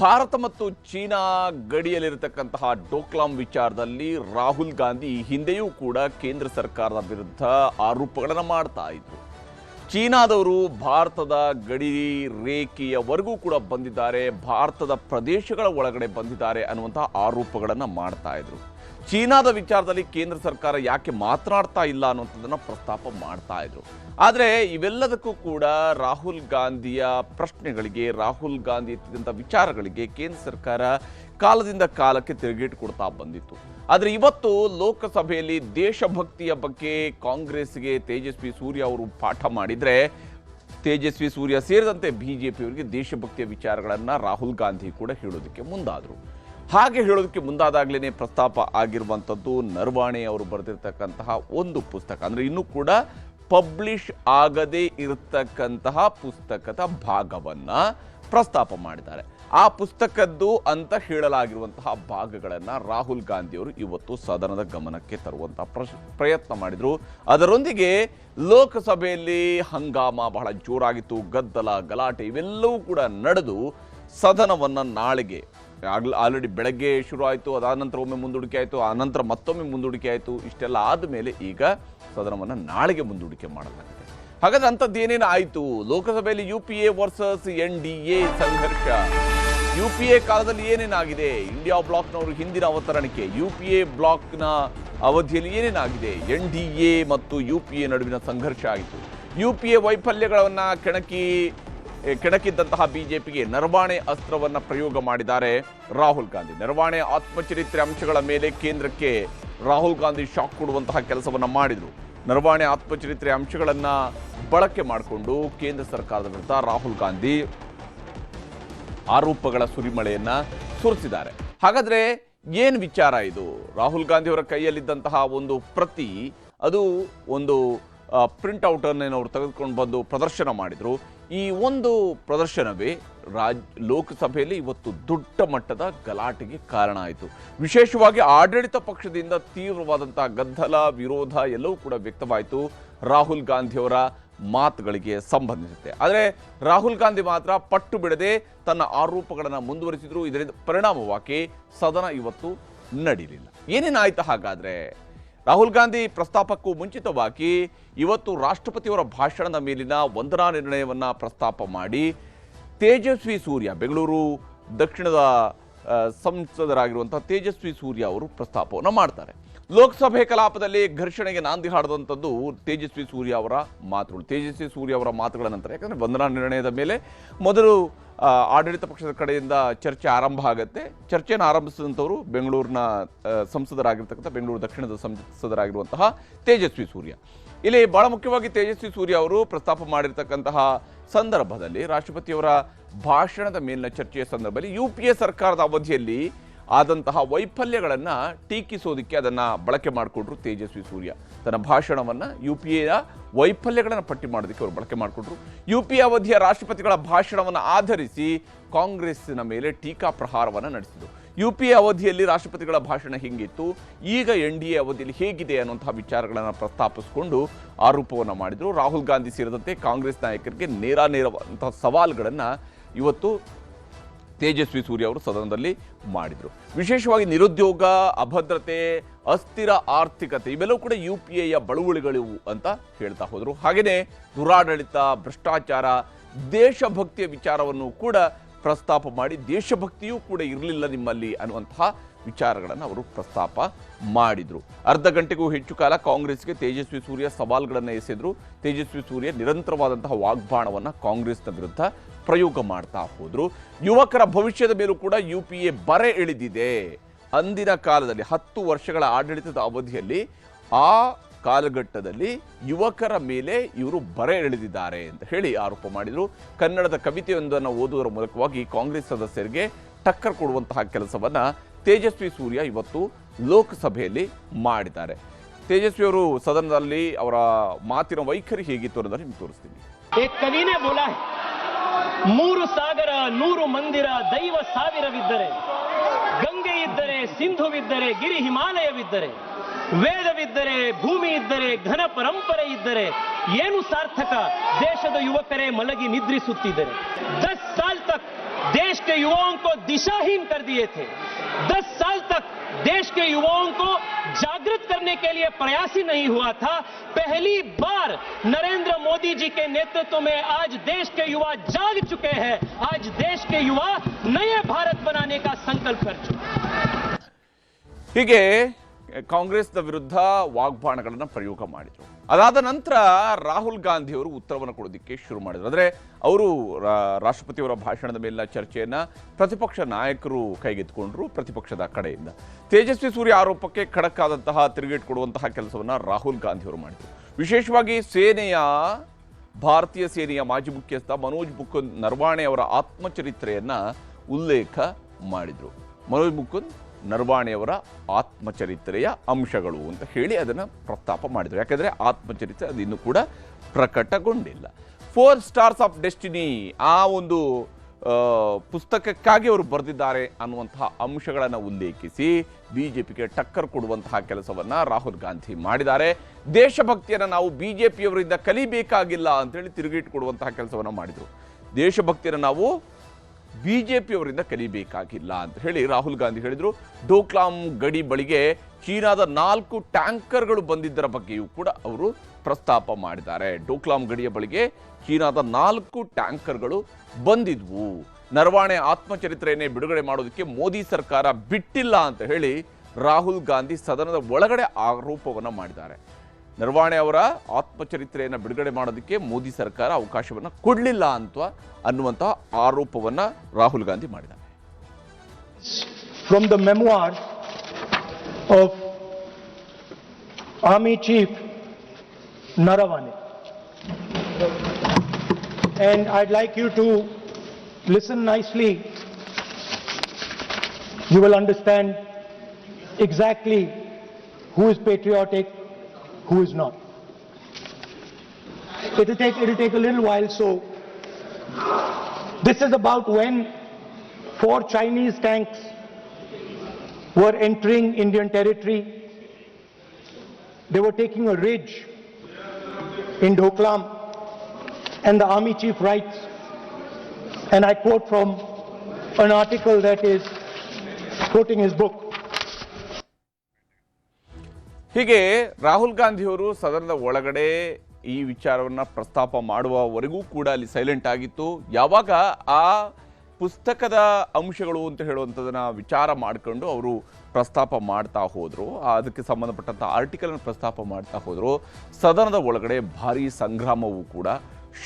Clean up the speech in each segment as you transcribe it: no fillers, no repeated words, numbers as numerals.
ಭಾರತ ಮತ್ತು ಚೀನಾ ಗಡಿಯಲ್ಲಿರತಕ್ಕಂತಹ ಡೋಕ್ಲಾಂ ವಿಚಾರದಲ್ಲಿ ರಾಹುಲ್ ಗಾಂಧಿ ಹಿಂದೆಯೂ ಕೂಡ ಕೇಂದ್ರ ಸರ್ಕಾರದ ವಿರುದ್ಧ ಆರೋಪಗಳನ್ನು ಮಾಡ್ತಾ ಇದ್ರು. ಚೀನಾದವರು ಭಾರತದ ಗಡಿ ರೇಖೆಯವರೆಗೂ ಕೂಡ ಬಂದಿದ್ದಾರೆ, ಭಾರತದ ಪ್ರದೇಶಗಳ ಒಳಗಡೆ ಬಂದಿದ್ದಾರೆ ಅನ್ನುವಂತಹ ಆರೋಪಗಳನ್ನು ಮಾಡ್ತಾ ಇದ್ರು. ಚೀನಾದ ವಿಚಾರದಲ್ಲಿ ಕೇಂದ್ರ ಸರ್ಕಾರ ಯಾಕೆ ಮಾತನಾಡ್ತಾ ಇಲ್ಲ ಅನ್ನುವಂಥದ್ದನ್ನು ಪ್ರಸ್ತಾಪ ಮಾಡ್ತಾ ಇದ್ರು. ಆದರೆ ಇವೆಲ್ಲದಕ್ಕೂ ಕೂಡ ರಾಹುಲ್ ಗಾಂಧಿಯ ಪ್ರಶ್ನೆಗಳಿಗೆ, ರಾಹುಲ್ ಗಾಂಧಿ ಎತ್ತಿದಂಥ ವಿಚಾರಗಳಿಗೆ ಕೇಂದ್ರ ಸರ್ಕಾರ ಕಾಲದಿಂದ ಕಾಲಕ್ಕೆ ತಿರುಗೇಟು ಕೊಡ್ತಾ ಬಂದಿತ್ತು. ಆದರೆ ಇವತ್ತು ಲೋಕಸಭೆಯಲ್ಲಿ ದೇಶಭಕ್ತಿಯ ಬಗ್ಗೆ ಕಾಂಗ್ರೆಸ್ಗೆ ತೇಜಸ್ವಿ ಸೂರ್ಯ ಅವರು ಪಾಠ ಮಾಡಿದರೆ, ತೇಜಸ್ವಿ ಸೂರ್ಯ ಸೇರಿದಂತೆ ಬಿಜೆಪಿಯವರಿಗೆ ದೇಶಭಕ್ತಿಯ ವಿಚಾರಗಳನ್ನು ರಾಹುಲ್ ಗಾಂಧಿ ಕೂಡ ಹೇಳೋದಕ್ಕೆ ಮುಂದಾದರು. ಹಾಗೆ ಹೇಳೋದಕ್ಕೆ ಮುಂದಾದಾಗಲೇ ಪ್ರಸ್ತಾಪ ಆಗಿರುವಂಥದ್ದು ನರವಾಣೆ ಅವರು ಬರೆದಿರ್ತಕ್ಕಂತಹ ಒಂದು ಪುಸ್ತಕ, ಅಂದರೆ ಇನ್ನೂ ಕೂಡ ಪಬ್ಲಿಷ್ ಆಗದೇ ಇರತಕ್ಕಂತಹ ಪುಸ್ತಕದ ಭಾಗವನ್ನು ಪ್ರಸ್ತಾಪ ಮಾಡಿದ್ದಾರೆ. ಆ ಪುಸ್ತಕದ್ದು ಅಂತ ಹೇಳಲಾಗಿರುವಂತಹ ಭಾಗಗಳನ್ನು ರಾಹುಲ್ ಗಾಂಧಿಯವರು ಇವತ್ತು ಸದನದ ಗಮನಕ್ಕೆ ತರುವಂತಹ ಪ್ರಯತ್ನ ಮಾಡಿದರು. ಅದರೊಂದಿಗೆ ಲೋಕಸಭೆಯಲ್ಲಿ ಹಂಗಾಮ ಬಹಳ ಜೋರಾಗಿತ್ತು, ಗದ್ದಲ ಗಲಾಟೆ ಇವೆಲ್ಲವೂ ಕೂಡ ನಡೆದು ಸದನವನ್ನು ನಾಳೆಗೆ ಆಲ್ರೆಡಿ ಬೆಳಗ್ಗೆ ಶುರು ಆಯಿತು, ಅದಾದ ನಂತರ ಒಮ್ಮೆ ಮುಂದೂಡಿಕೆ ಆಯಿತು, ಆ ನಂತರ ಮತ್ತೊಮ್ಮೆ ಮುಂದೂಡಿಕೆ ಆಯಿತು. ಇಷ್ಟೆಲ್ಲ ಆದಮೇಲೆ ಈಗ ಸದನವನ್ನು ನಾಳೆಗೆ ಮುಂದೂಡಿಕೆ ಮಾಡಲಾಗಿದೆ. ಹಾಗಾದ್ರೆ ಅಂಥದ್ದು ಏನೇನು ಆಯಿತು? ಲೋಕಸಭೆಯಲ್ಲಿ UPA ವರ್ಸಸ್ NDA ಸಂಘರ್ಷ. UPA ಕಾಲದಲ್ಲಿ ಏನೇನಾಗಿದೆ? ಇಂಡಿಯಾ ಬ್ಲಾಕ್ನವರು ಹಿಂದಿನ ಅವತರಣಿಕೆ, UPA ಬ್ಲಾಕ್ನ ಅವಧಿಯಲ್ಲಿ ಏನೇನಾಗಿದೆ? NDA ಮತ್ತು UPA ನಡುವಿನ ಸಂಘರ್ಷ ಆಯಿತು. UPA ವೈಫಲ್ಯಗಳನ್ನು ಕೆಣಕಿದ್ದಂತಹ ಬಿಜೆಪಿಗೆ ನರವಾಣೆ ಅಸ್ತ್ರವನ್ನು ಪ್ರಯೋಗ ಮಾಡಿದ್ದಾರೆ ರಾಹುಲ್ ಗಾಂಧಿ. ನರವಾಣೆ ಆತ್ಮಚರಿತ್ರೆ ಅಂಶಗಳ ಮೇಲೆ ಕೇಂದ್ರಕ್ಕೆ ರಾಹುಲ್ ಗಾಂಧಿ ಶಾಕ್ ಕೊಡುವಂತಹ ಕೆಲಸವನ್ನು ಮಾಡಿದರು. ನರವಾಣೆ ಆತ್ಮಚರಿತ್ರೆ ಅಂಶಗಳನ್ನು ಬಳಕೆ ಮಾಡಿಕೊಂಡು ಕೇಂದ್ರ ಸರ್ಕಾರದ ವಿರುದ್ಧ ರಾಹುಲ್ ಗಾಂಧಿ ಆರೋಪಗಳ ಸುರಿಮಳೆಯನ್ನು ಸುರಿಸಿದ್ದಾರೆ. ಹಾಗಾದ್ರೆ ಏನು ವಿಚಾರ ಇದು? ರಾಹುಲ್ ಗಾಂಧಿ ಅವರ ಕೈಯಲ್ಲಿದ್ದಂತಹ ಒಂದು ಪ್ರತಿ, ಅದು ಒಂದು ಪ್ರಿಂಟ್ ಔಟನ್ನು ಅವರು ತೆಗೆದುಕೊಂಡು ಬಂದು ಪ್ರದರ್ಶನ ಮಾಡಿದರು. ಈ ಒಂದು ಪ್ರದರ್ಶನವೇ ಲೋಕಸಭೆಯಲ್ಲಿ ಇವತ್ತು ದೊಡ್ಡ ಮಟ್ಟದ ಗಲಾಟೆಗೆ ಕಾರಣ ಆಯಿತು. ವಿಶೇಷವಾಗಿ ಆಡಳಿತ ಪಕ್ಷದಿಂದ ತೀವ್ರವಾದಂತಹ ಗದ್ದಲ, ವಿರೋಧ ಎಲ್ಲವೂ ಕೂಡ ವ್ಯಕ್ತವಾಯಿತು ರಾಹುಲ್ ಗಾಂಧಿಯವರ ಮಾತುಗಳಿಗೆ ಸಂಬಂಧಿಸಿದೆ. ಆದರೆ ರಾಹುಲ್ ಗಾಂಧಿ ಮಾತ್ರ ಪಟ್ಟು ಬಿಡದೆ ತನ್ನ ಆರೋಪಗಳನ್ನು ಮುಂದುವರಿಸಿದ್ರು. ಇದರಿಂದ ಪರಿಣಾಮವಾಗಿ ಸದನ ಇವತ್ತು ನಡೀಲಿಲ್ಲ. ಏನೇನಾಯ್ತು ಹಾಗಾದ್ರೆ? ರಾಹುಲ್ ಗಾಂಧಿ ಪ್ರಸ್ತಾಪಕ್ಕೂ ಮುಂಚಿತವಾಗಿ ಇವತ್ತು ರಾಷ್ಟ್ರಪತಿಯವರ ಭಾಷಣದ ಮೇಲಿನ ವಂದನಾ ನಿರ್ಣಯವನ್ನು ಪ್ರಸ್ತಾಪ ಮಾಡಿ ತೇಜಸ್ವಿ ಸೂರ್ಯ, ಬೆಂಗಳೂರು ದಕ್ಷಿಣದ ಸಂಸದರಾಗಿರುವಂಥ ತೇಜಸ್ವಿ ಸೂರ್ಯ ಅವರು ಪ್ರಸ್ತಾಪವನ್ನು ಮಾಡ್ತಾರೆ. ಲೋಕಸಭೆ ಕಲಾಪದಲ್ಲಿ ಘರ್ಷಣೆಗೆ ನಾಂದಿ ಹಾಡಿದಂಥದ್ದು ತೇಜಸ್ವಿ ಸೂರ್ಯ ಅವರ ಮಾತುಗಳು. ತೇಜಸ್ವಿ ಸೂರ್ಯ ಅವರ ಮಾತುಗಳ ನಂತರ, ಯಾಕಂದರೆ ವಂದನಾ ನಿರ್ಣಯದ ಮೇಲೆ ಮೊದಲು ಆಡಳಿತ ಪಕ್ಷದ ಕಡೆಯಿಂದ ಚರ್ಚೆ ಆರಂಭ ಆಗುತ್ತೆ. ಚರ್ಚೆಯನ್ನು ಆರಂಭಿಸಿದಂಥವರು ಬೆಂಗಳೂರಿನ ಸಂಸದರಾಗಿರ್ತಕ್ಕಂಥ, ಬೆಂಗಳೂರು ದಕ್ಷಿಣದ ಸಂಸದರಾಗಿರುವಂತಹ ತೇಜಸ್ವಿ ಸೂರ್ಯ. ಇಲ್ಲಿ ಬಹಳ ಮುಖ್ಯವಾಗಿ ತೇಜಸ್ವಿ ಸೂರ್ಯ ಅವರು ಪ್ರಸ್ತಾಪ ಮಾಡಿರ್ತಕ್ಕಂತಹ ಸಂದರ್ಭದಲ್ಲಿ, ರಾಷ್ಟ್ರಪತಿಯವರ ಭಾಷಣದ ಮೇಲಿನ ಚರ್ಚೆಯ ಸಂದರ್ಭದಲ್ಲಿ UPA ಸರ್ಕಾರದ ಅವಧಿಯಲ್ಲಿ ಆದಂತಹ ವೈಫಲ್ಯಗಳನ್ನು ಟೀಕಿಸೋದಕ್ಕೆ ಅದನ್ನು ಬಳಕೆ ಮಾಡಿಕೊಂಡ್ರು ತೇಜಸ್ವಿ ಸೂರ್ಯ. ತನ್ನ ಭಾಷಣವನ್ನು UPA ವೈಫಲ್ಯಗಳನ್ನು ಪಟ್ಟಿ ಮಾಡೋದಕ್ಕೆ ಅವರು ಬಳಕೆ ಮಾಡಿಕೊಂಡ್ರು. UPA ಅವಧಿಯ ರಾಷ್ಟ್ರಪತಿಗಳ ಭಾಷಣವನ್ನು ಆಧರಿಸಿ ಕಾಂಗ್ರೆಸ್ಸಿನ ಮೇಲೆ ಟೀಕಾ ಪ್ರಹಾರವನ್ನು ನಡೆಸಿದರು. UPA ಅವಧಿಯಲ್ಲಿ ರಾಷ್ಟ್ರಪತಿಗಳ ಭಾಷಣ ಹೇಗಿತ್ತು, ಈಗ NDA ಅವಧಿಯಲ್ಲಿ ಹೇಗಿದೆ ಅನ್ನುವಂತಹ ವಿಚಾರಗಳನ್ನು ಪ್ರಸ್ತಾಪಿಸಿಕೊಂಡು ಆರೋಪವನ್ನು ಮಾಡಿದರು. ರಾಹುಲ್ ಗಾಂಧಿ ಸೇರಿದಂತೆ ಕಾಂಗ್ರೆಸ್ ನಾಯಕರಿಗೆ ನೇರವಾದಂತಹ ಸವಾಲುಗಳನ್ನು ಇವತ್ತು ತೇಜಸ್ವಿ ಸೂರ್ಯ ಅವರು ಸದನದಲ್ಲಿ ಮಾಡಿದರು. ವಿಶೇಷವಾಗಿ ನಿರುದ್ಯೋಗ, ಅಭದ್ರತೆ, ಅಸ್ಥಿರ ಆರ್ಥಿಕತೆ ಇವೆಲ್ಲವೂ ಕೂಡ UPAಯ ಬಳುವಳಿಗಳು ಅಂತ ಹೇಳ್ತಾ ಹೋದರು. ಹಾಗೆಯೇ ದುರಾಡಳಿತ, ಭ್ರಷ್ಟಾಚಾರ, ದೇಶಭಕ್ತಿಯ ವಿಚಾರವನ್ನು ಕೂಡ ಪ್ರಸ್ತಾಪ ಮಾಡಿ ದೇಶಭಕ್ತಿಯೂ ಕೂಡ ಇರಲಿಲ್ಲ ನಿಮ್ಮಲ್ಲಿ ಅನ್ನುವಂತಹ ವಿಚಾರಗಳನ್ನು ಅವರು ಪ್ರಸ್ತಾಪ ಮಾಡಿದರು. ಅರ್ಧ ಗಂಟೆಗೂ ಹೆಚ್ಚು ಕಾಲ ಕಾಂಗ್ರೆಸ್ಗೆ ತೇಜಸ್ವಿ ಸೂರ್ಯ ಸವಾಲುಗಳನ್ನು ಎಸೆದರು. ತೇಜಸ್ವಿ ಸೂರ್ಯ ನಿರಂತರವಾದಂತಹ ವಾಗ್ಬಾಣವನ್ನು ಕಾಂಗ್ರೆಸ್ನ ವಿರುದ್ಧ ಪ್ರಯೋಗ ಮಾಡ್ತಾ ಹೋದರು. ಯುವಕರ ಭವಿಷ್ಯದ ಮೇಲೂ ಕೂಡ UPA ಬರೆ ಎಳೆದಿದೆ. ಅಂದಿನ ಕಾಲದಲ್ಲಿ 10 ವರ್ಷಗಳ ಆಡಳಿತದ ಅವಧಿಯಲ್ಲಿ, ಆ ಕಾಲಘಟ್ಟದಲ್ಲಿ ಯುವಕರ ಮೇಲೆ ಇವರು ಬರೆ ಎಳೆದಿದ್ದಾರೆ ಅಂತ ಹೇಳಿ ಆರೋಪ ಮಾಡಿದರು. ಕನ್ನಡದ ಕವಿತೆಯೊಂದನ್ನು ಓದುವುದರ ಮೂಲಕವಾಗಿ ಕಾಂಗ್ರೆಸ್ ಸದಸ್ಯರಿಗೆ ಟಕ್ಕರ್ ಕೊಡುವಂತಹ ಕೆಲಸವನ್ನು ತೇಜಸ್ವಿ ಸೂರ್ಯ ಇವತ್ತು ಲೋಕಸಭೆಯಲ್ಲಿ ಮಾಡಿದ್ದಾರೆ. ತೇಜಸ್ವಿ ಅವರು ಸದನದಲ್ಲಿ ಅವರ ಮಾತಿನ ವೈಖರಿ ಹೇಗಿತ್ತು ಅನ್ನೋದನ್ನು ನಿಮ್ಗೆ ತೋರಿಸ್ತೀನಿ. ಕವಿನೇ ಬೋಲಾ, 3 ಸಾಗರ 100 ಮಂದಿರ, ದೈವ ಸಾವಿರವಿದ್ದರೆ, ಗಂಗೆ ಇದ್ದರೆ, ಸಿಂಧುವಿದ್ದರೆ, ಗಿರಿ ಹಿಮಾಲಯವಿದ್ದರೆ, ವೇದವಿದ್ದರೆ, ಭೂಮಿ ಇದ್ದರೆ, ಘನ ಪರಂಪರೆ ಇದ್ದರೆ ಏನು ಸಾರ್ಥಕ? ದೇಶದ ಯುವಕರೇ ಮಲಗಿ ನಿದ್ರಿಸುತ್ತಿದ್ದರೆ 10 ಸಾಲ್ ತಕ್ देश के युवाओं को दिशाहीन कर दिए थे। 10 साल तक देश के युवाओं को जागृत करने के लिए प्रयास ही नहीं हुआ था। पहली बार नरेंद्र मोदी जी के नेतृत्व में आज देश के युवा जाग चुके हैं। आज देश के युवा नए भारत बनाने का संकल्प कर चुके हैं। ಹೀಗೆ ಕಾಂಗ್ರೆಸ್ನ ವಿರುದ್ಧ ವಾಗ್ಬಾಣಗಳನ್ನು ಪ್ರಯೋಗ ಮಾಡಿದರು. ಅದಾದ ನಂತರ ರಾಹುಲ್ ಗಾಂಧಿ ಅವರು ಉತ್ತರವನ್ನು ಕೊಡೋದಕ್ಕೆ ಶುರು ಮಾಡಿದರು. ಅಂದರೆ ಅವರು ರಾಷ್ಟ್ರಪತಿಯವರ ಭಾಷಣದ ಮೇಲಿನ ಚರ್ಚೆಯನ್ನು ಪ್ರತಿಪಕ್ಷ ನಾಯಕರು ಕೈಗೆತ್ತಿಕೊಂಡ್ರು. ಪ್ರತಿಪಕ್ಷದ ಕಡೆಯಿಂದ ತೇಜಸ್ವಿ ಸೂರ್ಯ ಆರೋಪಕ್ಕೆ ಖಡಕ್ ಆದಂತಹ ತಿರುಗೇಟು ಕೊಡುವಂತಹ ಕೆಲಸವನ್ನು ರಾಹುಲ್ ಗಾಂಧಿ ಅವರು ಮಾಡಿದರು. ವಿಶೇಷವಾಗಿ ಭಾರತೀಯ ಸೇನೆಯ ಮಾಜಿ ಮುಖ್ಯಸ್ಥ ಮನೋಜ್ ಮುಕುಂದ್ ನರವಾಣೆ ಅವರ ಆತ್ಮಚರಿತ್ರೆಯನ್ನು ಉಲ್ಲೇಖ ಮಾಡಿದರು. ಮನೋಜ್ ಮುಕುಂದ್ ನರವಾಣೆಯವರ ಆತ್ಮಚರಿತ್ರೆಯ ಅಂಶಗಳು ಅಂತ ಹೇಳಿ ಅದನ್ನು ಪ್ರಸ್ತಾಪ ಮಾಡಿದರು. ಯಾಕಂದರೆ ಆತ್ಮಚರಿತ್ರೆ ಅದು ಇನ್ನೂ ಕೂಡ ಪ್ರಕಟಗೊಂಡಿಲ್ಲ. 4 ಸ್ಟಾರ್ಸ್ ಆಫ್ ಡೆಸ್ಟಿನಿ ಆ ಒಂದು ಪುಸ್ತಕಕ್ಕಾಗಿ ಅವರು ಬರೆದಿದ್ದಾರೆ ಅನ್ನುವಂತಹ ಅಂಶಗಳನ್ನು ಉಲ್ಲೇಖಿಸಿ ಬಿಜೆಪಿಗೆ ಟಕ್ಕರ್ ಕೊಡುವಂತಹ ಕೆಲಸವನ್ನು ರಾಹುಲ್ ಗಾಂಧಿ ಮಾಡಿದ್ದಾರೆ. ದೇಶಭಕ್ತಿಯನ್ನು ನಾವು ಬಿಜೆಪಿಯವರಿಂದ ಕಲಿಬೇಕಾಗಿಲ್ಲ ಅಂತೇಳಿ ತಿರುಗೇಟು ಕೊಡುವಂತಹ ಕೆಲಸವನ್ನು ಮಾಡಿದರು. ದೇಶಭಕ್ತಿಯನ್ನು ನಾವು ಬಿಜೆಪಿಯವರಿಂದ ಕಲಿಬೇಕಾಗಿಲ್ಲ ಅಂತ ಹೇಳಿ ರಾಹುಲ್ ಗಾಂಧಿ ಹೇಳಿದರು. ಡೋಕ್ಲಾಂ ಗಡಿ ಬಳಿಗೆ ಚೀನಾದ 4 ಟ್ಯಾಂಕರ್ಗಳು ಬಂದಿದ್ದರ ಬಗ್ಗೆಯೂ ಕೂಡ ಅವರು ಪ್ರಸ್ತಾಪ ಮಾಡಿದ್ದಾರೆ. ಡೋಕ್ಲಾಂ ಗಡಿಯ ಬಳಿಗೆ ಚೀನಾದ 4 ಟ್ಯಾಂಕರ್ಗಳು ಬಂದಿದ್ವು. ನರವಾಣೆ ಆತ್ಮಚರಿತ್ರೆಯನ್ನೇ ಬಿಡುಗಡೆ ಮಾಡೋದಕ್ಕೆ ಮೋದಿ ಸರ್ಕಾರ ಬಿಟ್ಟಿಲ್ಲ ಅಂತ ಹೇಳಿ ರಾಹುಲ್ ಗಾಂಧಿ ಸದನದ ಒಳಗಡೆ ಆರೋಪವನ್ನು ಮಾಡಿದ್ದಾರೆ. ನರವಾಣೆ ಅವರ ಆತ್ಮಚರಿತ್ರೆಯನ್ನು ಬಿಡುಗಡೆ ಮಾಡೋದಕ್ಕೆ ಮೋದಿ ಸರ್ಕಾರ ಅವಕಾಶವನ್ನು ಕೊಡಲಿಲ್ಲ ಅನ್ನುವಂತಹ ಆರೋಪವನ್ನು ರಾಹುಲ್ ಗಾಂಧಿ ಮಾಡಿದ್ದಾರೆ. From the memoirs of Army Chief Naravane, and I'd like you to listen nicely. You will understand exactly who is patriotic, who is not. It'll take a little while. So this is about when 4 Chinese tanks were entering Indian territory. They were taking a ridge in Doklam, and the army chief writes, and I quote from an article that is quoting his book. ಹೀಗೆ ರಾಹುಲ್ ಗಾಂಧಿಯವರು ಸದನದ ಒಳಗಡೆ ಈ ವಿಚಾರವನ್ನು ಪ್ರಸ್ತಾಪ ಮಾಡುವವರೆಗೂ ಕೂಡ ಅಲ್ಲಿ silent ಆಗಿತ್ತು. ಯಾವಾಗ ಆ ಪುಸ್ತಕದ ಅಂಶಗಳು ಅಂತ ಹೇಳುವಂಥದ್ದನ್ನ ವಿಚಾರ ಮಾಡಿಕೊಂಡು ಅವರು ಪ್ರಸ್ತಾಪ ಮಾಡ್ತಾ ಹೋದರು, ಅದಕ್ಕೆ ಸಂಬಂಧಪಟ್ಟಂಥ ಆರ್ಟಿಕಲನ್ನು ಪ್ರಸ್ತಾಪ ಮಾಡ್ತಾ ಹೋದರು, ಸದನದ ಒಳಗಡೆ ಭಾರೀ ಸಂಗ್ರಾಮವೂ ಕೂಡ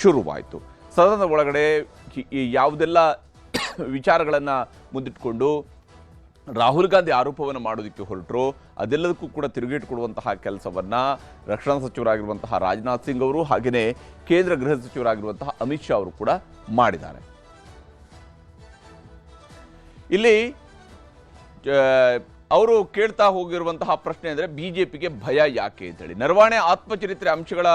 ಶುರುವಾಯಿತು. ಸದನದ ಒಳಗಡೆ ಯಾವುದೆಲ್ಲ ವಿಚಾರಗಳನ್ನು ಮುಂದಿಟ್ಕೊಂಡು ರಾಹುಲ್ ಗಾಂಧಿ ಆರೋಪವನ್ನು ಮಾಡೋದಕ್ಕೆ ಹೊರಟರು ಅದೆಲ್ಲದಕ್ಕೂ ಕೂಡ ತಿರುಗೇಟು ಕೊಡುವಂತಹ ಕೆಲಸವನ್ನು ರಕ್ಷಣಾ ಸಚಿವರಾಗಿರುವಂತಹ ರಾಜನಾಥ್ ಸಿಂಗ್ ಅವರು ಹಾಗೆಯೇ ಕೇಂದ್ರ ಗೃಹ ಸಚಿವರಾಗಿರುವಂತಹ ಅಮಿತ್ ಶಾ ಅವರು ಕೂಡ ಮಾಡಿದ್ದಾರೆ. ಇಲ್ಲಿ ಅವರು ಕೇಳ್ತಾ ಹೋಗಿರುವಂತಹ ಪ್ರಶ್ನೆ ಅಂದರೆ ಬಿಜೆಪಿಗೆ ಭಯ ಯಾಕೆ ಅಂತೇಳಿ. ನರವಾಣೆ ಆತ್ಮಚರಿತ್ರೆ ಅಂಶಗಳ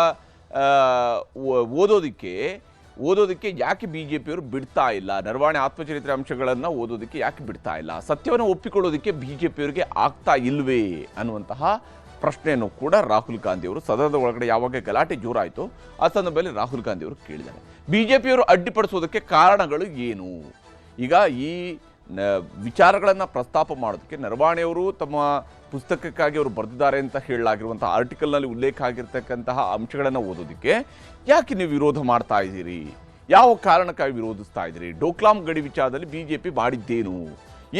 ಓದೋದಕ್ಕೆ ಯಾಕೆ ಬಿಜೆಪಿಯವರು ಬಿಡ್ತಾ ಇಲ್ಲ, ನರವಾಣೆ ಆತ್ಮಚರಿತ್ರೆ ಅಂಶಗಳನ್ನು ಓದೋದಕ್ಕೆ ಯಾಕೆ ಬಿಡ್ತಾ ಇಲ್ಲ, ಸತ್ಯವನ್ನು ಒಪ್ಪಿಕೊಳ್ಳೋದಕ್ಕೆ ಬಿಜೆಪಿಯವರಿಗೆ ಆಗ್ತಾ ಇಲ್ವೇ ಅನ್ನುವಂತಹ ಪ್ರಶ್ನೆಯನ್ನು ಕೂಡ ರಾಹುಲ್ ಗಾಂಧಿ ಅವರು ಸದನದ ಒಳಗಡೆ ಯಾವಾಗ ಗಲಾಟೆ ಜೋರಾಯಿತು ಆ ಸಂದರ್ಭದಲ್ಲಿ ರಾಹುಲ್ ಗಾಂಧಿ ಅವರು ಕೇಳಿದ್ದಾರೆ. ಬಿಜೆಪಿಯವರು ಅಡ್ಡಿಪಡಿಸೋದಕ್ಕೆ ಕಾರಣಗಳು ಏನು? ಈಗ ಈ ವಿಚಾರಗಳನ್ನು ಪ್ರಸ್ತಾಪ ಮಾಡೋದಕ್ಕೆ ನರವಾಣೆಯವರು ತಮ್ಮ ಪುಸ್ತಕಕ್ಕಾಗಿ ಅವರು ಬರೆದಿದ್ದಾರೆ ಅಂತ ಹೇಳಲಾಗಿರುವಂತಹ ಆರ್ಟಿಕಲ್ನಲ್ಲಿ ಉಲ್ಲೇಖ ಆಗಿರ್ತಕ್ಕಂತಹ ಅಂಶಗಳನ್ನು ಓದೋದಕ್ಕೆ ಯಾಕೆ ನೀವು ವಿರೋಧ ಮಾಡ್ತಾ ಇದ್ದೀರಿ, ಯಾವ ಕಾರಣಕ್ಕಾಗಿ ವಿರೋಧಿಸ್ತಾ ಇದ್ದೀರಿ, ಡೋಕ್ಲಾಂ ಗಡಿ ವಿಚಾರದಲ್ಲಿ ಬಿಜೆಪಿ ಮಾಡಿದ್ದೇನು,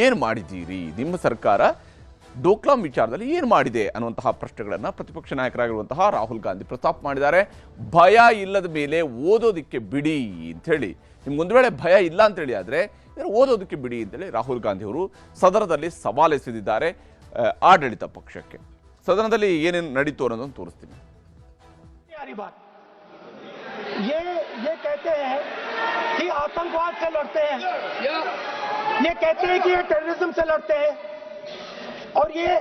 ಏನು ಮಾಡಿದ್ದೀರಿ, ನಿಮ್ಮ ಸರ್ಕಾರ ಡೋಕ್ಲಾಂ ವಿಚಾರದಲ್ಲಿ ಏನು ಮಾಡಿದೆ ಅನ್ನುವಂತಹ ಪ್ರಶ್ನೆಗಳನ್ನು ಪ್ರತಿಪಕ್ಷ ನಾಯಕರಾಗಿರುವಂತಹ ರಾಹುಲ್ ಗಾಂಧಿ ಪ್ರಸ್ತಾಪ ಮಾಡಿದ್ದಾರೆ. ಭಯ ಇಲ್ಲದ ಮೇಲೆ ಓದೋದಕ್ಕೆ ಬಿಡಿ ಅಂಥೇಳಿ, ನಿಮ್ಗೊಂದು ವೇಳೆ ಭಯ ಇಲ್ಲ ಅಂತೇಳಿ ಆದರೆ ಓದೋದಕ್ಕೆ ಬಿಡಿ ಅಂತೇಳಿ ರಾಹುಲ್ ಗಾಂಧಿ ಅವರು ಸದನದಲ್ಲಿ ಸವಾಲೆಸೆದಿದ್ದಾರೆ ಆಡಳಿತ ಪಕ್ಷಕ್ಕೆ. ಸದನದಲ್ಲಿ ಏನೇನು ನಡೀತು ಅನ್ನೋದನ್ನು ತೋರಿಸ್ತೀನಿ. ये कहते हैं कि आतंकवाद से लड़ते हैं, ये कहते हैं कि ये टेररिज्म से लड़ते हैं और ये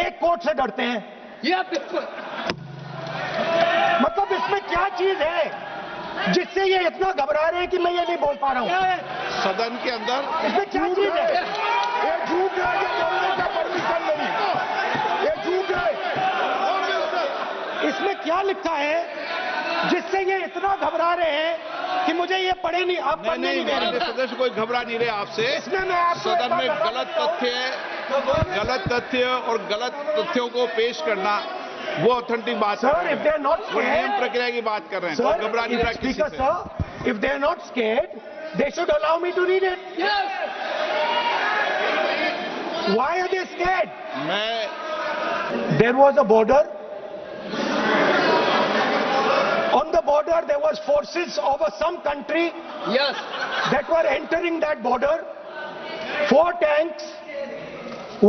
एक कोर्ट से डरते हैं. ये बिल्कुल मतलब इसमें क्या चीज है जिससे ये इतना घबरा रहे हैं कि मैं ये नहीं बोल पा रहा हूं सदन के अंदर? इसमें क्या चीज है? ये झूठ है, ये बोलने का परमिशन नहीं, ये झूठ है. इसमें क्या लिखा है जिससे ये इतना घबरा रहे हैं कि मुझे ये पढ़े नहीं, आप पढ़ने नहीं दे रहे। सदस्य कोई घबरा नहीं रहे आपसे। इसमें मैं आपको सदन में गलत तथ्य और गलत तथ्यों को पेश करना वो ऑथेंटिक बात Sir, if they are not वो नियम scared, प्रक्रिया की बात कर रहे हैं। sir, कोई घबरा नहीं रहा किसी Speaker, से। sir, if they are not scared, they should allow me to read it. Yes. Why are they scared? There was a border. On the border, there was forces of some country. Yes. That were entering that border. 4 tanks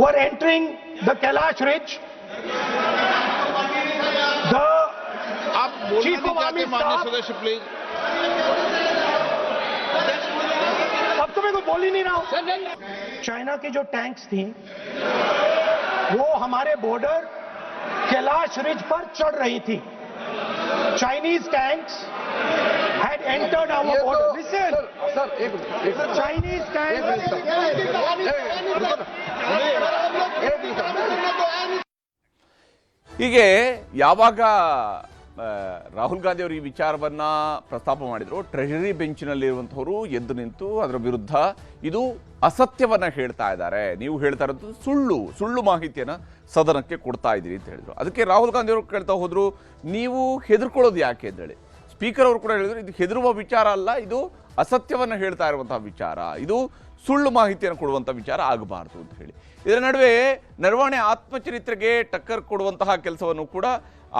were entering the Kailash Ridge. The आप बोलना Chief नहीं of Army चाहते माननीय Staff- सदस्य please. अब तो मैं को बोल ही नहीं रहा हूं। चाइना की जो टैंक्स थी वो हमारे बॉर्डर कैलाश रिज पर चढ़ रही थी। Chinese tanks had entered our border. Listen, Chinese tanks. ಹೀಗೆ ಯಾವಾಗ ರಾಹುಲ್ ಗಾಂಧಿ ಅವರು ಈ ವಿಚಾರವನ್ನ ಪ್ರಸ್ತಾಪ ಮಾಡಿದ್ರು, ಟ್ರೆಷರಿ ಬೆಂಚಿನಲ್ಲಿರುವಂಥವರು ಎದ್ದು ನಿಂತು ಅದರ ವಿರುದ್ಧ ಇದು ಅಸತ್ಯವನ್ನ ಹೇಳ್ತಾ ಇದ್ದಾರೆ, ನೀವು ಹೇಳ್ತಾ ಇರೋದು ಸುಳ್ಳು ಮಾಹಿತಿಯನ್ನ ಸದನಕ್ಕೆ ಕೊಡ್ತಾ ಇದ್ದೀರಿ ಅಂತ ಹೇಳಿದ್ರು. ಅದಕ್ಕೆ ರಾಹುಲ್ ಗಾಂಧಿ ಅವರು ಕೇಳ್ತಾ ಹೋದ್ರು, ನೀವು ಹೆದರ್ಕೊಳ್ಳೋದು ಯಾಕೆ ಅಂತ ಹೇಳಿ. ಸ್ಪೀಕರ್ ಅವರು ಕೂಡ ಹೇಳಿದ್ರು, ಇದು ಹೆದರುವ ವಿಚಾರ ಅಲ್ಲ, ಇದು ಅಸತ್ಯವನ್ನ ಹೇಳ್ತಾ ಇರುವಂತಹ ವಿಚಾರ, ಇದು ಸುಳ್ಳು ಮಾಹಿತಿಯನ್ನು ಕೊಡುವಂಥ ವಿಚಾರ ಆಗಬಾರ್ದು ಅಂತ ಹೇಳಿ. ಇದರ ನಡುವೆ ನರವಾಣೆ ಆತ್ಮಚರಿತ್ರೆಗೆ ಟಕ್ಕರ್ ಕೊಡುವಂತಹ ಕೆಲಸವನ್ನು ಕೂಡ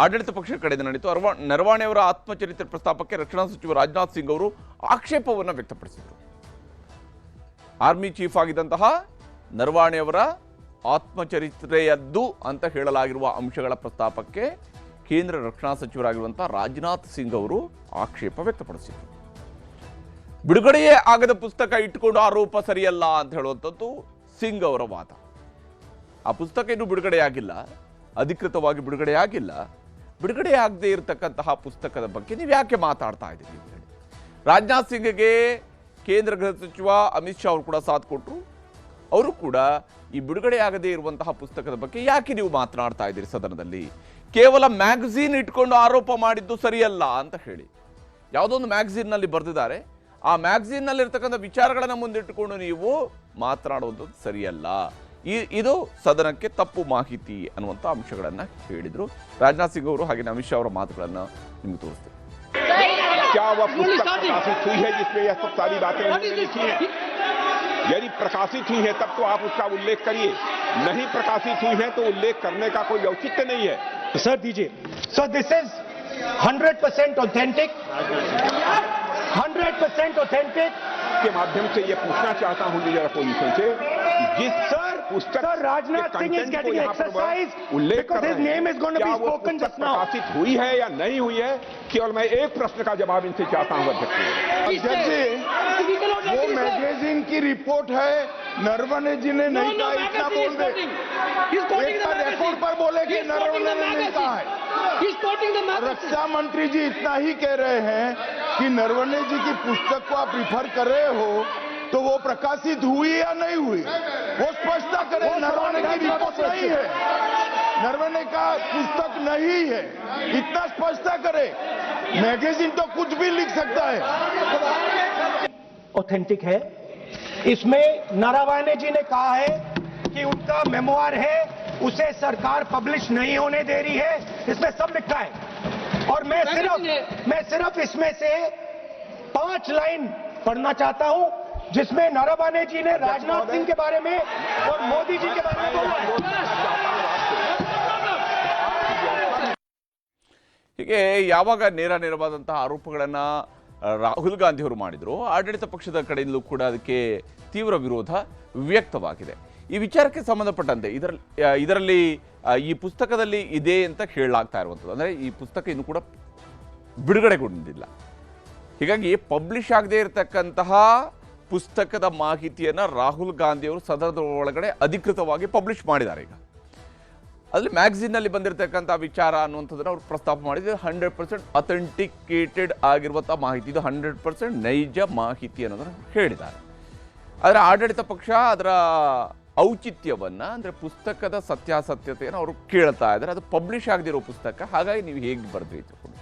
ಆಡಳಿತ ಪಕ್ಷದ ಕಡೆಯಿಂದ ನಡೀತು. ನರವಾಣೆ ಅವರ ಆತ್ಮಚರಿತ್ರೆ ಪ್ರಸ್ತಾಪಕ್ಕೆ ರಕ್ಷಣಾ ಸಚಿವ ರಾಜನಾಥ್ ಸಿಂಗ್ ಅವರು ಆಕ್ಷೇಪವನ್ನು ವ್ಯಕ್ತಪಡಿಸಿದರು. ಆರ್ಮಿ ಚೀಫ್ ಆಗಿದ್ದಂತಹ ನರವಾಣೆಯವರ ಆತ್ಮಚರಿತ್ರೆಯದ್ದು ಅಂತ ಹೇಳಲಾಗಿರುವ ಅಂಶಗಳ ಪ್ರಸ್ತಾಪಕ್ಕೆ ಕೇಂದ್ರ ರಕ್ಷಣಾ ಸಚಿವರಾಗಿರುವಂತಹ ರಾಜನಾಥ್ ಸಿಂಗ್ ಅವರು ಆಕ್ಷೇಪ ವ್ಯಕ್ತಪಡಿಸಿದರು. ಬಿಡುಗಡೆಯೇ ಆಗದ ಪುಸ್ತಕ ಇಟ್ಟುಕೊಂಡು ಆರೋಪ ಸರಿಯಲ್ಲ ಅಂತ ಹೇಳುವಂಥದ್ದು ಸಿಂಗ್ ಅವರ ವಾದ. ಆ ಪುಸ್ತಕ ಇನ್ನೂ ಬಿಡುಗಡೆಯಾಗಿಲ್ಲ, ಅಧಿಕೃತವಾಗಿ ಬಿಡುಗಡೆಯಾಗಿಲ್ಲ. ಬಿಡುಗಡೆಯಾಗದೇ ಇರತಕ್ಕಂತಹ ಪುಸ್ತಕದ ಬಗ್ಗೆ ನೀವು ಯಾಕೆ ಮಾತಾಡ್ತಾ ಇದ್ದೀರಿ ಅಂತ ಹೇಳಿ ರಾಜನಾಥ್ ಸಿಂಗ್ಗೆ ಕೇಂದ್ರ ಗೃಹ ಸಚಿವ ಅಮಿತ್ ಶಾ ಅವರು ಕೂಡ ಸಾಥ್ ಕೊಟ್ಟರು. ಅವರು ಕೂಡ ಈ ಬಿಡುಗಡೆಯಾಗದೇ ಇರುವಂತಹ ಪುಸ್ತಕದ ಬಗ್ಗೆ ಯಾಕೆ ನೀವು ಮಾತನಾಡ್ತಾ ಇದ್ದೀರಿ ಸದನದಲ್ಲಿ, ಕೇವಲ ಮ್ಯಾಗಝೀನ್ ಇಟ್ಕೊಂಡು ಆರೋಪ ಮಾಡಿದ್ದು ಸರಿಯಲ್ಲ ಅಂತ ಹೇಳಿ. ಯಾವುದೋ ಒಂದು ಮ್ಯಾಗಝೀನ್ನಲ್ಲಿ ಬರೆದಿದ್ದಾರೆ, ಆ ಮ್ಯಾಗಝೀನ್ನಲ್ಲಿರ್ತಕ್ಕಂಥ ವಿಚಾರಗಳನ್ನು ಮುಂದಿಟ್ಟುಕೊಂಡು ನೀವು ಮಾತನಾಡುವಂಥದ್ದು ಸರಿಯಲ್ಲ, ಇದು ಸದನಕ್ಕೆ ತಪ್ಪು ಮಾಹಿತಿ ಅನ್ನುವಂಥ ಅಂಶಗಳನ್ನು ಹೇಳಿದರು ರಾಜನಾಥ್ ಸಿಂಗ್ ಅವರು. ಹಾಗೆ ಅಮಿತ್ ಶಾ ಅವರ ಮಾತುಗಳನ್ನು ನಿಮಗೆ ತೋರಿಸ್ತಾರೆ. क्या वह पुस्तक प्रकाशित हुई है जिसमें यह सब सारी बातें उन्होंने लिखी हैं? यदि प्रकाशित हुई है तब तो आप उसका उल्लेख करिए, नहीं प्रकाशित हुई है तो उल्लेख करने का कोई औचित्य नहीं है। सर दीजिए। Sir this is 100% authentic, 100% authentic. के माध्यम से ये पूछना चाहता हूं लीडर अपोजिशन से, जिस पुस्तक sir Rajnath Singh is getting exercise उल्लेख because his name is going to be spoken just now. प्रकाशित हुई है या नहीं हुई है, केवल मैं एक प्रश्न का जवाब इनसे चाहता हूं अध्यक्ष जी। वो मैगजीन की रिपोर्ट है, नरवणे जी ने नहीं कहा, इतना बोल दे। एक रिपोर्ट पर बोले कि नरवणे ने नहीं कहा है। रक्षा मंत्री जी इतना ही कह रहे हैं कि नरवणे जी की पुस्तक को आप रिफर कर रहे हो तो वो प्रकाशित हुई या नहीं हुई, वो स्पष्टता करें। नरवणे की रिपोर्ट नहीं है, नरवणे का पुस्तक नहीं है, इतना स्पष्टता करे। मैगजीन तो कुछ भी लिख सकता है। ऑथेंटिक है। इसमें नारावाने जी ने कहा है कि उनका मेमोआर है, उसे सरकार पब्लिश नहीं होने दे रही है, इसमें सब लिखा है। और मैं सिर्फ इसमें से 5 लाइन पढ़ना चाहता हूं जिसमें नारावाने जी ने राजनाथ सिंह के बारे में और मोदी जी के बारे में बोला है। ಹೀಗೆ ಯಾವಾಗ ನೇರವಾದಂತಹ ಆರೋಪಗಳನ್ನು ರಾಹುಲ್ ಗಾಂಧಿ ಅವರು ಮಾಡಿದ್ರು, ಆಡಳಿತ ಪಕ್ಷದ ಕಡೆಯಿಂದಲೂ ಕೂಡ ಅದಕ್ಕೆ ತೀವ್ರ ವಿರೋಧ ವ್ಯಕ್ತವಾಗಿದೆ. ಈ ವಿಚಾರಕ್ಕೆ ಸಂಬಂಧಪಟ್ಟಂತೆ ಇದರಲ್ಲಿ ಈ ಪುಸ್ತಕದಲ್ಲಿ ಇದೆ ಅಂತ ಹೇಳಲಾಗ್ತಾ ಇರುವಂಥದ್ದು, ಅಂದರೆ ಈ ಪುಸ್ತಕ ಇನ್ನೂ ಕೂಡ ಬಿಡುಗಡೆಗೊಂಡಿಲ್ಲ. ಹೀಗಾಗಿ ಪಬ್ಲಿಷ್ ಆಗದೆ ಇರತಕ್ಕಂತಹ ಪುಸ್ತಕದ ಮಾಹಿತಿಯನ್ನು ರಾಹುಲ್ ಗಾಂಧಿ ಅವರು ಸದನದ ಒಳಗಡೆ ಅಧಿಕೃತವಾಗಿ ಪಬ್ಲಿಷ್ ಮಾಡಿದ್ದಾರೆ. ಈಗ ಅಲ್ಲಿ ಮ್ಯಾಗಝೀನ್ನಲ್ಲಿ ಬಂದಿರತಕ್ಕಂಥ ವಿಚಾರ ಅನ್ನುವಂಥದ್ದನ್ನು ಅವರು ಪ್ರಸ್ತಾಪ ಮಾಡಿದರೆ 100% ಅಥೆಂಟಿಕೇಟೆಡ್ ಆಗಿರುವಂಥ ಮಾಹಿತಿ, ಇದು 100% ನೈಜ ಮಾಹಿತಿ ಅನ್ನೋದನ್ನು ಹೇಳಿದ್ದಾರೆ. ಆದರೆ ಆಡಳಿತ ಪಕ್ಷ ಅದರ ಔಚಿತ್ಯವನ್ನು, ಅಂದರೆ ಪುಸ್ತಕದ ಸತ್ಯಾಸತ್ಯತೆಯನ್ನು ಅವರು ಕೇಳ್ತಾ ಇದ್ದಾರೆ. ಅದು ಪಬ್ಲಿಷ್ ಆಗದಿರೋ ಪುಸ್ತಕ, ಹಾಗಾಗಿ ನೀವು ಹೇಗೆ ಬರೆದ್ರಿ ತಿಳ್ಕೊಂಡು.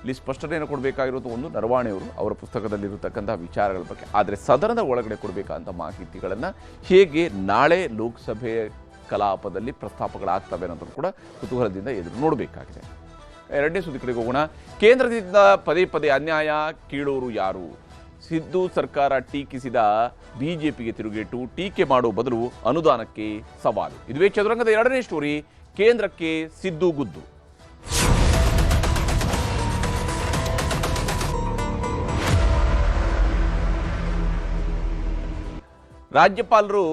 ಇಲ್ಲಿ ಸ್ಪಷ್ಟನೆಯನ್ನು ಕೊಡಬೇಕಾಗಿರೋದು ಒಂದು ನರವಾಣೆಯವರು ಅವರ ಪುಸ್ತಕದಲ್ಲಿರತಕ್ಕಂಥ ವಿಚಾರಗಳ ಬಗ್ಗೆ. ಆದರೆ ಸದನದ ಒಳಗಡೆ ಕೊಡಬೇಕಾದಂಥ ಮಾಹಿತಿಗಳನ್ನು ಹೇಗೆ ನಾಳೆ ಲೋಕಸಭೆ ಕಲಾಪದಲ್ಲಿ ಪ್ರಸ್ತಾಪಗಳಾಗ್ತವೆ ಅನ್ನೋದನ್ನು ಕೂಡ ಕುತೂಹಲದಿಂದ ಎದುರು ನೋಡಬೇಕಾಗಿದೆ. ಎರಡನೇ ಸುದ್ದಿ ಕಡೆಗೆ ಹೋಗೋಣ. ಕೇಂದ್ರದಿಂದ ಪದೇ ಪದೇ ಅನ್ಯಾಯ ಕೀಳೋರು ಯಾರು? ಸಿದ್ದು ಸರ್ಕಾರ ಟೀಕಿಸಿದ ಬಿಜೆಪಿಗೆ ತಿರುಗೇಟು, ಟೀಕೆ ಮಾಡುವ ಬದಲು ಅನುದಾನಕ್ಕೆ ಸವಾಲು. ಇದುವೇ ಚದುರಂಗದ ಎರಡನೇ ಸ್ಟೋರಿ. ಕೇಂದ್ರಕ್ಕೆ ಸಿದ್ದು ಗುದ್ದು. ರಾಜ್ಯಪಾಲರು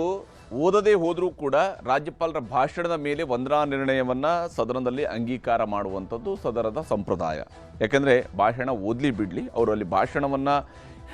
ಓದದೇ ಹೋದರೂ ಕೂಡ ರಾಜ್ಯಪಾಲರ ಭಾಷಣದ ಮೇಲೆ ವಂದನಾ ನಿರ್ಣಯವನ್ನ ಸದನದಲ್ಲಿ ಅಂಗೀಕಾರ ಮಾಡುವಂಥದ್ದು ಸದನದ ಸಂಪ್ರದಾಯ. ಯಾಕಂದರೆ ಭಾಷಣ ಓದಲಿ ಬಿಡಲಿ, ಅವರು ಅಲ್ಲಿ ಭಾಷಣವನ್ನು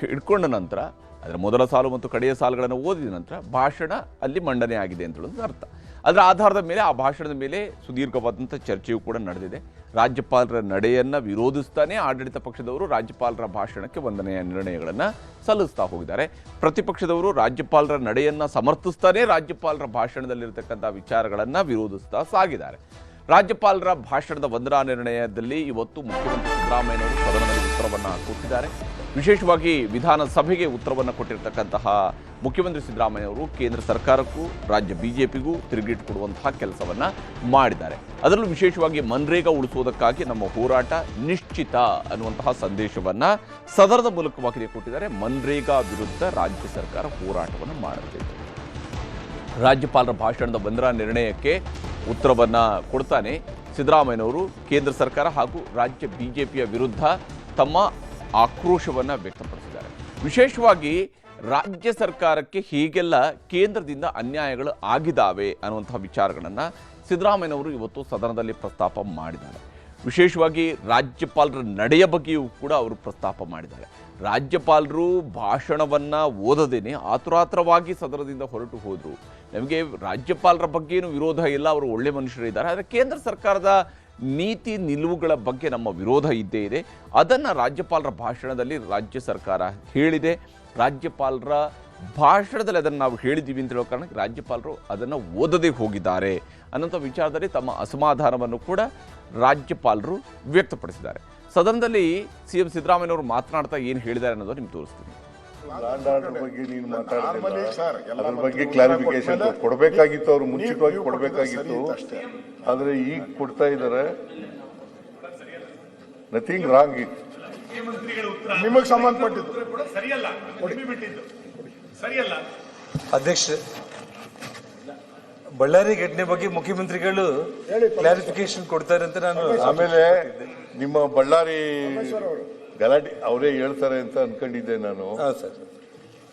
ಹಿಡ್ಕೊಂಡ ನಂತರ ಅದರ ಮೊದಲ ಸಾಲು ಮತ್ತು ಕಡೆಯ ಸಾಲುಗಳನ್ನು ಓದಿದ ನಂತರ ಭಾಷಣ ಅಲ್ಲಿ ಮಂಡನೆ ಆಗಿದೆ ಅಂತ ಹೇಳೋದು ಅರ್ಥ. ಅದರ ಆಧಾರದ ಮೇಲೆ ಆ ಭಾಷಣದ ಮೇಲೆ ಸುದೀರ್ಘವಾದಂಥ ಚರ್ಚೆಯೂ ಕೂಡ ನಡೆದಿದೆ. ರಾಜ್ಯಪಾಲರ ನಡೆಯನ್ನು ವಿರೋಧಿಸ್ತಾನೆ ಆಡಳಿತ ಪಕ್ಷದವರು ರಾಜ್ಯಪಾಲರ ಭಾಷಣಕ್ಕೆ ವಂದನೆಯ ನಿರ್ಣಯಗಳನ್ನು ಸಲ್ಲಿಸ್ತಾ ಹೋಗಿದ್ದಾರೆ. ಪ್ರತಿಪಕ್ಷದವರು ರಾಜ್ಯಪಾಲರ ನಡೆಯನ್ನು ಸಮರ್ಥಿಸ್ತಾನೆ ರಾಜ್ಯಪಾಲರ ಭಾಷಣದಲ್ಲಿರತಕ್ಕಂಥ ವಿಚಾರಗಳನ್ನು ವಿರೋಧಿಸ್ತಾ ಸಾಗಿದ್ದಾರೆ. ರಾಜ್ಯಪಾಲರ ಭಾಷಣದ ವಂದನಾ ನಿರ್ಣಯದಲ್ಲಿ ಇವತ್ತು ಮುಖ್ಯಮಂತ್ರಿ ಸಿದ್ದರಾಮಯ್ಯನವರು ಸದನದಲ್ಲಿ ಉತ್ತರವನ್ನು ಕೊಟ್ಟಿದ್ದಾರೆ. ವಿಶೇಷವಾಗಿ ವಿಧಾನಸಭೆಗೆ ಉತ್ತರವನ್ನು ಕೊಟ್ಟಿರತಕ್ಕಂತಹ ಮುಖ್ಯಮಂತ್ರಿ ಸಿದ್ದರಾಮಯ್ಯನವರು ಕೇಂದ್ರ ಸರ್ಕಾರಕ್ಕೂ ರಾಜ್ಯ ಬಿಜೆಪಿಗೂ ತಿರುಗೇಟು ಕೊಡುವಂತಹ ಕೆಲಸವನ್ನು ಮಾಡಿದ್ದಾರೆ. ಅದರಲ್ಲೂ ವಿಶೇಷವಾಗಿ ಮನ್ರೇಗಾ ಉಳಿಸುವುದಕ್ಕಾಗಿ ನಮ್ಮ ಹೋರಾಟ ನಿಶ್ಚಿತ ಅನ್ನುವಂತಹ ಸಂದೇಶವನ್ನು ಸದನದ ಮೂಲಕವಾಗಿ ಕೊಟ್ಟಿದ್ದಾರೆ. ಮನ್ರೇಗಾ ವಿರುದ್ಧ ರಾಜ್ಯ ಸರ್ಕಾರ ಹೋರಾಟವನ್ನು ಮಾಡುತ್ತೆ. ರಾಜ್ಯಪಾಲರ ಭಾಷಣದ ವಂದನಾ ನಿರ್ಣಯಕ್ಕೆ ಉತ್ತರವನ್ನು ಕೊಡ್ತಾನೆ ಸಿದ್ದರಾಮಯ್ಯನವರು ಕೇಂದ್ರ ಸರ್ಕಾರ ಹಾಗೂ ರಾಜ್ಯ ಬಿಜೆಪಿಯ ವಿರುದ್ಧ ತಮ್ಮ ಆಕ್ರೋಶವನ್ನು ವ್ಯಕ್ತಪಡಿಸಿದ್ದಾರೆ. ವಿಶೇಷವಾಗಿ ರಾಜ್ಯ ಸರ್ಕಾರಕ್ಕೆ ಹೀಗೆಲ್ಲ ಕೇಂದ್ರದಿಂದ ಅನ್ಯಾಯಗಳು ಆಗಿದ್ದಾವೆ ಅನ್ನುವಂತಹ ವಿಚಾರಗಳನ್ನು ಸಿದ್ದರಾಮಯ್ಯನವರು ಇವತ್ತು ಸದನದಲ್ಲಿ ಪ್ರಸ್ತಾಪ ಮಾಡಿದ್ದಾರೆ. ವಿಶೇಷವಾಗಿ ರಾಜ್ಯಪಾಲರ ನಡೆಯ ಬಗ್ಗೆಯೂ ಕೂಡ ಅವರು ಪ್ರಸ್ತಾಪ ಮಾಡಿದ್ದಾರೆ. ರಾಜ್ಯಪಾಲರು ಭಾಷಣವನ್ನು ಓದದೇನೆ ಆತುರಾತುರವಾಗಿ ಸದನದಿಂದ ಹೊರಟು ಹೋದರು. ನಮಗೆ ರಾಜ್ಯಪಾಲರ ಬಗ್ಗೆಯೂ ವಿರೋಧ ಇಲ್ಲ, ಅವರು ಒಳ್ಳೆ ಮನುಷ್ಯರಿದ್ದಾರೆ. ಆದರೆ ಕೇಂದ್ರ ಸರ್ಕಾರದ ನೀತಿ ನಿಲುವುಗಳ ಬಗ್ಗೆ ನಮ್ಮ ವಿರೋಧ ಇದ್ದೇ ಇದೆ. ಅದನ್ನು ರಾಜ್ಯಪಾಲರ ಭಾಷಣದಲ್ಲಿ ರಾಜ್ಯ ಸರ್ಕಾರ ಹೇಳಿದೆ. ರಾಜ್ಯಪಾಲರ ಭಾಷಣದಲ್ಲಿ ಅದನ್ನು ನಾವು ಹೇಳಿದ್ದೀವಿ ಅಂತ ಹೇಳೋ ಕಾರಣಕ್ಕೆ ರಾಜ್ಯಪಾಲರು ಅದನ್ನು ಓದದೇ ಹೋಗಿದ್ದಾರೆ ಅನ್ನೋಂಥ ವಿಚಾರದಲ್ಲಿ ತಮ್ಮ ಅಸಮಾಧಾನವನ್ನು ಕೂಡ ರಾಜ್ಯಪಾಲರು ವ್ಯಕ್ತಪಡಿಸಿದ್ದಾರೆ. ಸದನದಲ್ಲಿ ಸಿಎಂ ಸಿದ್ದರಾಮಯ್ಯನವರು ಮಾತನಾಡ್ತಾ ಏನು ಹೇಳಿದ್ದಾರೆ ಅನ್ನೋದು ನಿಮ್ಗೆ ತೋರಿಸ್ತೀನಿ. ಲ್ಯಾಂಡ್ ಆರ್ಡರ್ ಬಗ್ಗೆ ನೀನು ಮಾತಾಡಿಲ್ಲ, ಅದ್ರ ಬಗ್ಗೆ ಕ್ಲಾರಿಫಿಕೇಶನ್ ಕೊಡಬೇಕಾಗಿತ್ತು, ಅವರು ಮುಂಚಿತವಾಗಿ ಕೊಡಬೇಕಾಗಿತ್ತು. ಆದ್ರೆ ಈಗ ಕೊಡ್ತಾ ಇದ್ದಾರೆ. Nothing wrong it. ನಿಮಗೆ ಸಂಬಂಧಪಟ್ಟಿದ್ದು ಸರಿಯಲ್ಲ. ಅಧ್ಯಕ್ಷ, ಬಳ್ಳಾರಿ ಘಟನೆ ಬಗ್ಗೆ ಮುಖ್ಯಮಂತ್ರಿಗಳು ಕ್ಲಾರಿಫಿಕೇಶನ್ ಕೊಡ್ತಾರೆ ಅಂತ ನಾನು ಆಮೇಲೆ ನಿಮ್ಮ ಬಳ್ಳಾರಿ ಗಲಾಟೆ ಅವರೇ ಹೇಳ್ತಾರೆ ಅಂತ ಅನ್ಕೊಂಡಿದ್ದೆ ನಾನು.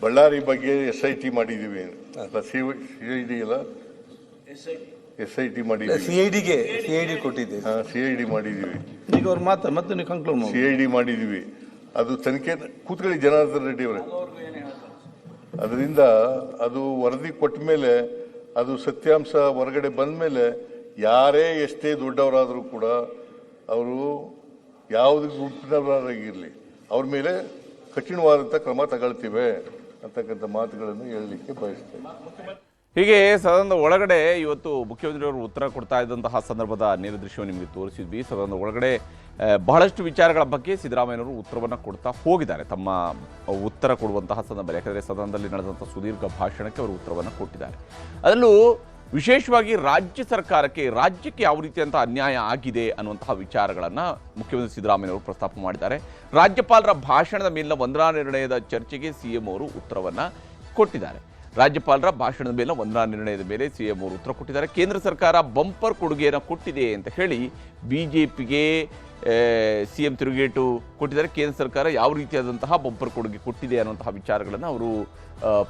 ಬಳ್ಳಾರಿ ಬಗ್ಗೆ SIT ಮಾಡಿದೀವಿ, CID ಅಲ್ಲ, SIT ಮಾಡಿದೀವಿ, CID ಕೊಟ್ಟಿದ್ದೆ, CID ಮಾಡಿದೀವಿ. ಈಗ ಅವ್ರ ಮಾತು ಮತ್ತೆ ನೀವು ಕನ್ಕ್ಲೂಡ್ ಮಾಡಿ. CID ಮಾಡಿದೀವಿ. ಅದು ತನಿಖೆ ಕೂತ್ಕೊಳ್ಳಿ ಜನಾರ್ದನ್ ರೆಡ್ಡಿ ಅವರೇ. ಅದರಿಂದ ಅದು ವರದಿ ಕೊಟ್ಟ ಮೇಲೆ, ಅದು ಸತ್ಯಾಂಶ ಹೊರಗಡೆ ಬಂದ ಮೇಲೆ ಯಾರೇ ಎಷ್ಟೇ ದೊಡ್ಡವರಾದರೂ ಕೂಡ ಅವರು ಯಾವುದೇ ಗುಂಪಿನವರಾಗಿರಲಿ ಅವ್ರ ಮೇಲೆ ಕಠಿಣವಾದಂಥ ಕ್ರಮ ತಗೊಳ್ತೀವಿ ಅಂತಕ್ಕಂಥ ಮಾತುಗಳನ್ನು ಹೇಳಲಿಕ್ಕೆ ಬಯಸ್ತೇನೆ. ಹೀಗೆ ಸದನದ ಒಳಗಡೆ ಇವತ್ತು ಮುಖ್ಯಮಂತ್ರಿಯವರು ಉತ್ತರ ಕೊಡ್ತಾ ಇದ್ದಂತಹ ಸಂದರ್ಭದ ನೇರ ದೃಶ್ಯವನ್ನು ನಿಮಗೆ ತೋರಿಸಿದ್ವಿ. ಸದನದ ಒಳಗಡೆ ಬಹಳಷ್ಟು ವಿಚಾರಗಳ ಬಗ್ಗೆ ಸಿದ್ದರಾಮಯ್ಯನವರು ಉತ್ತರವನ್ನು ಕೊಡ್ತಾ ಹೋಗಿದ್ದಾರೆ ತಮ್ಮ ಉತ್ತರ ಕೊಡುವಂತಹ ಸಂದರ್ಭ. ಯಾಕಂದರೆ ಸದನದಲ್ಲಿ ನಡೆದಂಥ ಸುದೀರ್ಘ ಭಾಷಣಕ್ಕೆ ಅವರು ಉತ್ತರವನ್ನು ಕೊಟ್ಟಿದ್ದಾರೆ. ಅದರಲ್ಲೂ ವಿಶೇಷವಾಗಿ ರಾಜ್ಯಕ್ಕೆ ಯಾವ ರೀತಿಯಂಥ ಅನ್ಯಾಯ ಆಗಿದೆ ಅನ್ನುವಂತಹ ವಿಚಾರಗಳನ್ನು ಮುಖ್ಯಮಂತ್ರಿ ಸಿದ್ದರಾಮಯ್ಯನವರು ಪ್ರಸ್ತಾಪ ಮಾಡಿದ್ದಾರೆ. ರಾಜ್ಯಪಾಲರ ಭಾಷಣದ ಮೇಲಿನ ವಂದನಾ ನಿರ್ಣಯದ ಚರ್ಚೆಗೆ ಸಿಎಂ ಅವರು ಉತ್ತರವನ್ನು ಕೊಟ್ಟಿದ್ದಾರೆ. ರಾಜ್ಯಪಾಲರ ಭಾಷಣದ ಮೇಲಿನ ವಂದನಾ ನಿರ್ಣಯದ ಮೇಲೆ ಸಿಎಂ ಅವರು ಉತ್ತರ ಕೊಟ್ಟಿದ್ದಾರೆ. ಕೇಂದ್ರ ಸರ್ಕಾರ ಬಂಪರ್ ಕೊಡುಗೆಯನ್ನು ಕೊಟ್ಟಿದೆ ಅಂತ ಹೇಳಿ ಬಿಜೆಪಿಗೆ ಸಿಎಂ ತಿರುಗೇಟು ಕೊಟ್ಟಿದ್ದಾರೆ. ಕೇಂದ್ರ ಸರ್ಕಾರ ಯಾವ ರೀತಿಯಾದಂತಹ ಬಂಪರ್ ಕೊಡುಗೆ ಕೊಟ್ಟಿದೆ ಅನ್ನುವಂತಹ ವಿಚಾರಗಳನ್ನು ಅವರು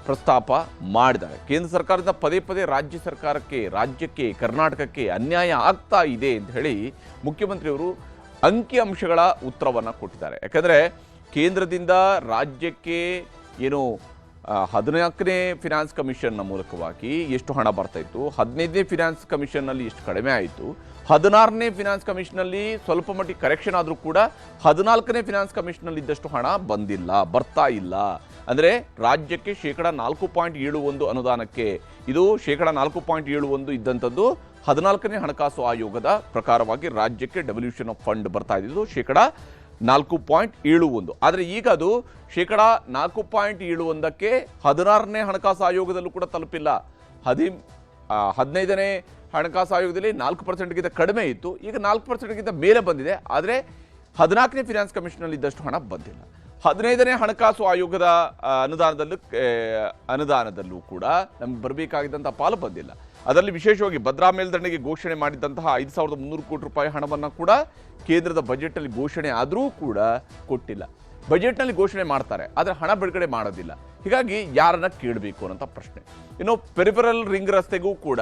ಪ್ರಸ್ತಾಪ ಮಾಡಿದ್ದಾರೆ. ಕೇಂದ್ರ ಸರ್ಕಾರದಿಂದ ಪದೇ ಪದೇ ರಾಜ್ಯಕ್ಕೆ ಕರ್ನಾಟಕಕ್ಕೆ ಅನ್ಯಾಯ ಆಗ್ತಾ ಇದೆ ಅಂತ ಹೇಳಿ ಮುಖ್ಯಮಂತ್ರಿಯವರು ಅಂಕಿಅಂಶಗಳ ಉತ್ತರವನ್ನು ಕೊಟ್ಟಿದ್ದಾರೆ. ಯಾಕಂದರೆ ಕೇಂದ್ರದಿಂದ ರಾಜ್ಯಕ್ಕೆ ಏನು 14ನೇ ಫಿನಾನ್ಸ್ ಕಮಿಷನ್ನ ಮೂಲಕವಾಗಿ ಎಷ್ಟು ಹಣ ಬರ್ತಾ ಇತ್ತು, 15ನೇ ಫಿನಾನ್ಸ್ ಕಮಿಷನ್ನಲ್ಲಿ ಎಷ್ಟು ಕಡಿಮೆ ಆಯಿತು, 16ನೇ ಫಿನಾನ್ಸ್ ಕಮಿಷನ್ನಲ್ಲಿ ಸ್ವಲ್ಪ ಮಟ್ಟಿಗೆ ಕರೆಕ್ಷನ್ ಆದರೂ ಕೂಡ 14ನೇ ಫಿನಾನ್ಸ್ ಕಮಿಷನ್ನಲ್ಲಿ ಇದ್ದಷ್ಟು ಹಣ ಬರ್ತಾ ಇಲ್ಲ. ಅಂದರೆ ರಾಜ್ಯಕ್ಕೆ 4.71% ಅನುದಾನಕ್ಕೆ, ಇದು 4.71% ಇದ್ದಂಥದ್ದು 14ನೇ ಹಣಕಾಸು ಆಯೋಗದ ಪ್ರಕಾರವಾಗಿ ರಾಜ್ಯಕ್ಕೆ ಡೆವಲ್ಯೂಷನ್ ಆಫ್ ಫಂಡ್ ಬರ್ತಾ ಇದ್ದು 4.71. ಆದರೆ ಈಗ ಅದು ಶೇಕಡ 4.71ಕ್ಕೆ 16ನೇ ಹಣಕಾಸು ಆಯೋಗದಲ್ಲೂ ಕೂಡ ತಲುಪಿಲ್ಲ. 15ನೇ ಹಣಕಾಸು ಆಯೋಗದಲ್ಲಿ 4%ಗಿಂತ ಕಡಿಮೆ ಇತ್ತು, ಈಗ 4%ಗಿಂತ ಮೇಲೆ ಬಂದಿದೆ. ಆದರೆ 14ನೇ ಫಿನಾನ್ಸ್ ಕಮಿಷನಲ್ಲಿ ಇದ್ದಷ್ಟು ಹಣ ಬಂದಿಲ್ಲ. 15ನೇ ಹಣಕಾಸು ಆಯೋಗದ ಅನುದಾನದಲ್ಲೂ ಕೂಡ ನಮ್ಗೆ ಬರಬೇಕಾಗಿದ್ದಂಥ ಪಾಲು ಬಂದಿಲ್ಲ. ಅದರಲ್ಲಿ ವಿಶೇಷವಾಗಿ ಭದ್ರಾ ಮೇಲ್ದಂಡೆಗೆ ಘೋಷಣೆ ಮಾಡಿದಂತಹ 5,300 ಕೋಟಿ ರೂಪಾಯಿ ಹಣವನ್ನು ಕೂಡ ಕೇಂದ್ರದ ಬಜೆಟ್ನಲ್ಲಿ ಘೋಷಣೆ ಆದರೂ ಕೂಡ ಕೊಟ್ಟಿಲ್ಲ. ಬಜೆಟ್ನಲ್ಲಿ ಘೋಷಣೆ ಮಾಡ್ತಾರೆ, ಆದರೆ ಹಣ ಬಿಡುಗಡೆ ಮಾಡೋದಿಲ್ಲ. ಹೀಗಾಗಿ ಯಾರನ್ನ ಕೇಳಬೇಕು ಅನ್ನೋಂಥ ಪ್ರಶ್ನೆ. ಇನ್ನು ಪೆರಿಫೆರಲ್ ರಿಂಗ್ ರಸ್ತೆಗೂ ಕೂಡ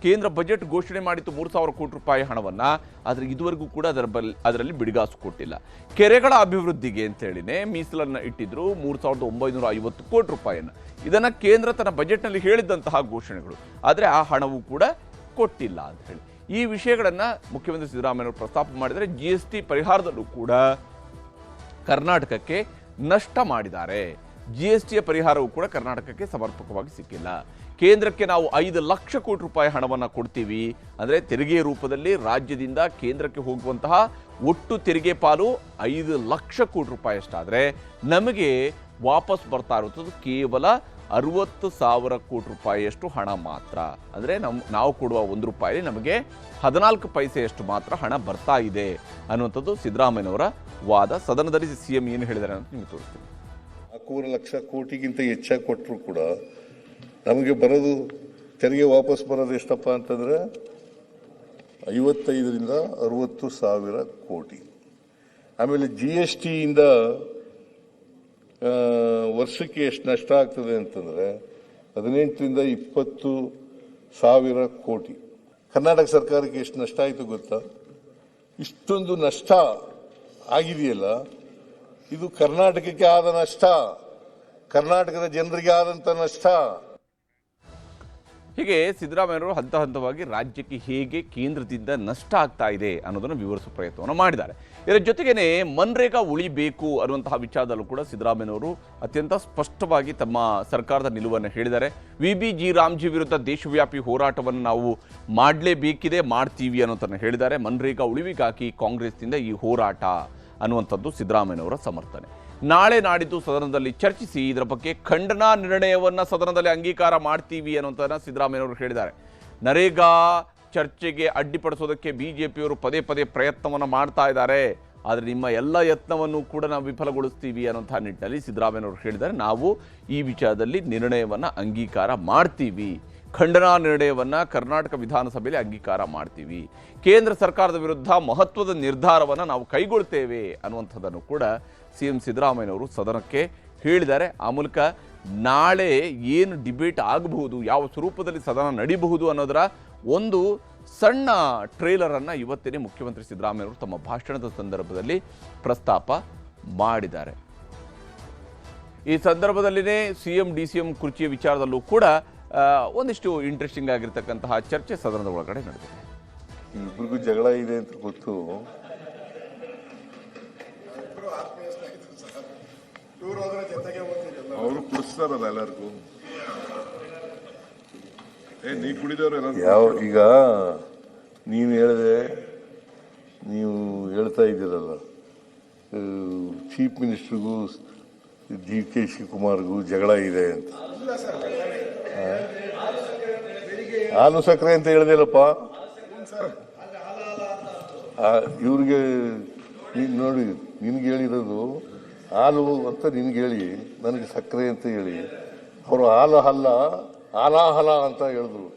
ಕೇಂದ್ರ ಬಜೆಟ್ ಘೋಷಣೆ ಮಾಡಿತ್ತು 3,000 ಕೋಟಿ ರೂಪಾಯಿ ಹಣವನ್ನು, ಆದರೆ ಇದುವರೆಗೂ ಕೂಡ ಅದರಲ್ಲಿ ಬಿಡುಗಾಸು ಕೊಟ್ಟಿಲ್ಲ. ಕೆರೆಗಳ ಅಭಿವೃದ್ಧಿಗೆ ಅಂತೇಳಿನೇ ಮೀಸಲನ್ನು ಇಟ್ಟಿದ್ರು 3,950 ಕೋಟಿ ರೂಪಾಯಿಯನ್ನು. ಇದನ್ನು ಕೇಂದ್ರ ತನ್ನ ಬಜೆಟ್ನಲ್ಲಿ ಹೇಳಿದ್ದಂತಹ ಘೋಷಣೆಗಳು, ಆದರೆ ಆ ಹಣವೂ ಕೂಡ ಕೊಟ್ಟಿಲ್ಲ ಅಂತ ಹೇಳಿ ಈ ವಿಷಯಗಳನ್ನು ಮುಖ್ಯಮಂತ್ರಿ ಸಿದ್ದರಾಮಯ್ಯವರು ಪ್ರಸ್ತಾಪ ಮಾಡಿದರೆ GST ಪರಿಹಾರದಲ್ಲೂ ಕೂಡ ಕರ್ನಾಟಕಕ್ಕೆ ನಷ್ಟ ಮಾಡಿದ್ದಾರೆ. GSTಯ ಪರಿಹಾರವೂ ಕೂಡ ಕರ್ನಾಟಕಕ್ಕೆ ಸಮರ್ಪಕವಾಗಿ ಸಿಕ್ಕಿಲ್ಲ. ಕೇಂದ್ರಕ್ಕೆ ನಾವು 5 ಲಕ್ಷ ಕೋಟಿ ರೂಪಾಯಿ ಹಣವನ್ನು ಕೊಡ್ತೀವಿ, ಅಂದರೆ ತೆರಿಗೆ ರೂಪದಲ್ಲಿ ರಾಜ್ಯದಿಂದ ಕೇಂದ್ರಕ್ಕೆ ಹೋಗುವಂತಹ ಒಟ್ಟು ತೆರಿಗೆ ಪಾಲು 5 ಲಕ್ಷ ಕೋಟಿ ರೂಪಾಯಿ ಅಷ್ಟಾದರೆ ನಮಗೆ ವಾಪಸ್ ಬರ್ತಾ ಇರುತ್ತದೆ ಕೇವಲ 60,000 ಕೋಟಿ ರೂಪಾಯಿಯಷ್ಟು ಹಣ ಮಾತ್ರ. ಅಂದರೆ ನಾವು ಕೊಡುವ 1 ರೂಪಾಯಿ ನಮಗೆ 14 ಪೈಸೆಯಷ್ಟು ಮಾತ್ರ ಹಣ ಬರ್ತಾ ಇದೆ ಅನ್ನುವಂಥದ್ದು ಸಿದ್ದರಾಮಯ್ಯನವರ ವಾದ. ಸದನದಲ್ಲಿ CM ಏನು ಹೇಳಿದ್ದಾರೆ ಅಂತ ನಿಮಗೆ ತೋರಿಸ್ತೀನಿ. 4 ಲಕ್ಷ ಕೋಟಿಗಿಂತ ಹೆಚ್ಚಾಗಿ ಕೊಟ್ಟರು ಕೂಡ ನಮಗೆ ಬರೋದು ತೆರಿಗೆ ವಾಪಸ್ ಬರೋದು ಎಷ್ಟಪ್ಪ ಅಂತಂದರೆ 55ರಿಂದ 60,000 ಕೋಟಿ. ಆಮೇಲೆ GSTಯಿಂದ ವರ್ಷಕ್ಕೆ ಎಷ್ಟು ನಷ್ಟ ಆಗ್ತದೆ ಅಂತಂದರೆ 18ರಿಂದ 20,000 ಕೋಟಿ. ಕರ್ನಾಟಕ ಸರ್ಕಾರಕ್ಕೆ ಎಷ್ಟು ನಷ್ಟ ಆಯಿತು ಗೊತ್ತಾ? ಇಷ್ಟೊಂದು ನಷ್ಟ ಆಗಿದೆಯಲ್ಲ, ಇದು ಕರ್ನಾಟಕಕ್ಕೆ ಆದ ನಷ್ಟ, ಕರ್ನಾಟಕದ ಜನರಿಗೆ ಆದಂಥ ನಷ್ಟ. ಹೀಗೆ ಸಿದ್ದರಾಮಯ್ಯವರು ಹಂತ ಹಂತವಾಗಿ ರಾಜ್ಯಕ್ಕೆ ಹೇಗೆ ಕೇಂದ್ರದಿಂದ ನಷ್ಟ ಆಗ್ತಾ ಇದೆ ಅನ್ನೋದನ್ನು ವಿವರಿಸುವ ಪ್ರಯತ್ನವನ್ನು ಮಾಡಿದ್ದಾರೆ. ಇದರ ಜೊತೆಗೇನೆ ಮನ್ರೇಗಾ ಉಳಿಬೇಕು ಅನ್ನುವಂತಹ ವಿಚಾರದಲ್ಲೂ ಕೂಡ ಸಿದ್ದರಾಮಯ್ಯವರು ಅತ್ಯಂತ ಸ್ಪಷ್ಟವಾಗಿ ತಮ್ಮ ಸರ್ಕಾರದ ನಿಲುವನ್ನು ಹೇಳಿದ್ದಾರೆ. VBG ರಾಮ್ಜಿ ವಿರುದ್ಧ ದೇಶವ್ಯಾಪಿ ಹೋರಾಟವನ್ನು ನಾವು ಮಾಡಲೇಬೇಕಿದೆ, ಮಾಡ್ತೀವಿ ಅನ್ನೋದನ್ನು ಹೇಳಿದ್ದಾರೆ. ಮನ್ರೇಗಾ ಉಳಿವಿಗಾಗಿ ಕಾಂಗ್ರೆಸ್ನಿಂದ ಈ ಹೋರಾಟ ಅನ್ನುವಂಥದ್ದು ಸಿದ್ದರಾಮಯ್ಯನವರ ಸಮರ್ಥನೆ. ನಾಳೆ ನಾಡಿದ್ದು ಸದನದಲ್ಲಿ ಚರ್ಚಿಸಿ ಇದರ ಬಗ್ಗೆ ಖಂಡನಾ ನಿರ್ಣಯವನ್ನು ಸದನದಲ್ಲಿ ಅಂಗೀಕಾರ ಮಾಡ್ತೀವಿ ಅನ್ನೋಂಥದ್ದನ್ನು ಸಿದ್ದರಾಮಯ್ಯನವರು ಹೇಳಿದ್ದಾರೆ. ನರೇಗಾ ಚರ್ಚೆಗೆ ಅಡ್ಡಿಪಡಿಸೋದಕ್ಕೆ BJPಯವರು ಪದೇ ಪದೇ ಪ್ರಯತ್ನವನ್ನು ಮಾಡ್ತಾ ಇದ್ದಾರೆ, ಆದರೆ ನಿಮ್ಮ ಎಲ್ಲ ಯತ್ನವನ್ನು ಕೂಡ ನಾವು ವಿಫಲಗೊಳಿಸ್ತೀವಿ ಅನ್ನೋಂಥ ನಿಟ್ಟಿನಲ್ಲಿ ಸಿದ್ದರಾಮಯ್ಯನವರು ಹೇಳಿದ್ದಾರೆ. ನಾವು ಈ ವಿಚಾರದಲ್ಲಿ ನಿರ್ಣಯವನ್ನು ಅಂಗೀಕಾರ ಮಾಡ್ತೀವಿ, ಖಂಡನಾ ನಿರ್ಣಯವನ್ನು ಕರ್ನಾಟಕ ವಿಧಾನಸಭೆಯಲ್ಲಿ ಅಂಗೀಕಾರ ಮಾಡ್ತೀವಿ, ಕೇಂದ್ರ ಸರ್ಕಾರದ ವಿರುದ್ಧ ಮಹತ್ವದ ನಿರ್ಧಾರವನ್ನು ನಾವು ಕೈಗೊಳ್ತೇವೆ ಅನ್ನುವಂಥದ್ದನ್ನು ಕೂಡ CM ಸಿದ್ದರಾಮಯ್ಯನವರು ಸದನಕ್ಕೆ ಹೇಳಿದ್ದಾರೆ. ಆ ಮೂಲಕ ನಾಳೆ ಏನು ಡಿಬೇಟ್ ಆಗಬಹುದು, ಯಾವ ಸ್ವರೂಪದಲ್ಲಿ ಸದನ ನಡೀಬಹುದು ಅನ್ನೋದರ ಒಂದು ಸಣ್ಣ ಟ್ರೇಲರನ್ನು ಇವತ್ತೇ ಮುಖ್ಯಮಂತ್ರಿ ಸಿದ್ದರಾಮಯ್ಯವರು ತಮ್ಮ ಭಾಷಣದ ಸಂದರ್ಭದಲ್ಲಿ ಪ್ರಸ್ತಾಪ ಮಾಡಿದ್ದಾರೆ. ಈ ಸಂದರ್ಭದಲ್ಲಿನೇ CM DCM ಕುರ್ಚಿಯ ವಿಚಾರದಲ್ಲೂ ಕೂಡ ಒಂದಿಷ್ಟು ಇಂಟ್ರೆಸ್ಟಿಂಗ್ ಆಗಿರ್ತಕ್ಕಂತಹ ಚರ್ಚೆ ಸದನದ ಒಳಗಡೆ ನಡೆದಿದೆ. ಇಬ್ಬರಿಗೂ ಜಗಳ ಇದೆ ಅಂತ ಗೊತ್ತು. ಅವರು ಕುಡಿಸ್ತಾರಲ್ಲ ಎಲ್ಲರಿಗೂ. ನೀ ಕುಡಿದವ್ರು ಯಾವ ಈಗ ನೀನು ಹೇಳಿದೆ, ನೀವು ಹೇಳ್ತಾ ಇದ್ದೀರಲ್ಲ ಚೀಫ್ ಮಿನಿಸ್ಟರ್ಗೂ DK ಶಿವಕುಮಾರ್ಗೂ ಜಗಳ ಇದೆ ಅಂತ. ಹಾಲು ಸಕ್ಕರೆ ಅಂತ ಹೇಳ್ದಿಲ್ಲಪ್ಪ. ಇವ್ರಿಗೆ ನೋಡಿ, ನಿನ್ಗೆ ಹೇಳಿರೋದು ಹಾಲು ಅಂತ ನಿನ್ಗೆ ಹೇಳಿ, ನನಗೆ ಸಕ್ಕರೆ ಅಂತ ಹೇಳಿ, ಅವರು ಹಾಲು ಹಲ್ಲ ಹಾಲಾಹಲ ಅಂತ ಹೇಳಿದ್ರು.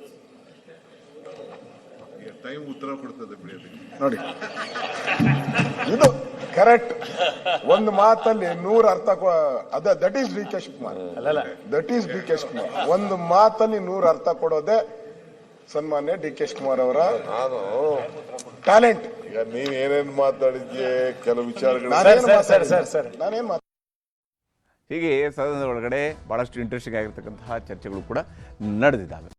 ಟೈಮ್ ಉತ್ತರ ಕೊಡ್ತದೆ ಬಿಡಿ ನೋಡಿ. ಇದು ಕರೆಕ್ಟ್. ಒಂದು ಮಾತಲ್ಲಿ 100 ಅರ್ಥ. That is DK Shivakumar. That is DK Shivakumar. ಒಂದು ಮಾತಲ್ಲಿ 100 ಅರ್ಥ ಕೊಡೋದೇ ಸನ್ಮಾನ್ಯ DK ಶಿವಕುಮಾರ್ ಅವರ ಟ್ಯಾಲೆಂಟ್. ಈಗ ನೀನ್ ಏನೇನ್ ಮಾತಾಡಿದ್ಯೆ, ಕೆಲವು ವಿಚಾರಗಳು ನಾನೇನ್ ಹೀಗೆ ಸದನದ ಒಳಗಡೆ ಬಹಳಷ್ಟು ಇಂಟ್ರೆಸ್ಟಿಂಗ್ ಆಗಿರ್ತಕ್ಕಂತಹ ಚರ್ಚೆಗಳು ಕೂಡ ನಡೆದಿದ್ದಾವೆ.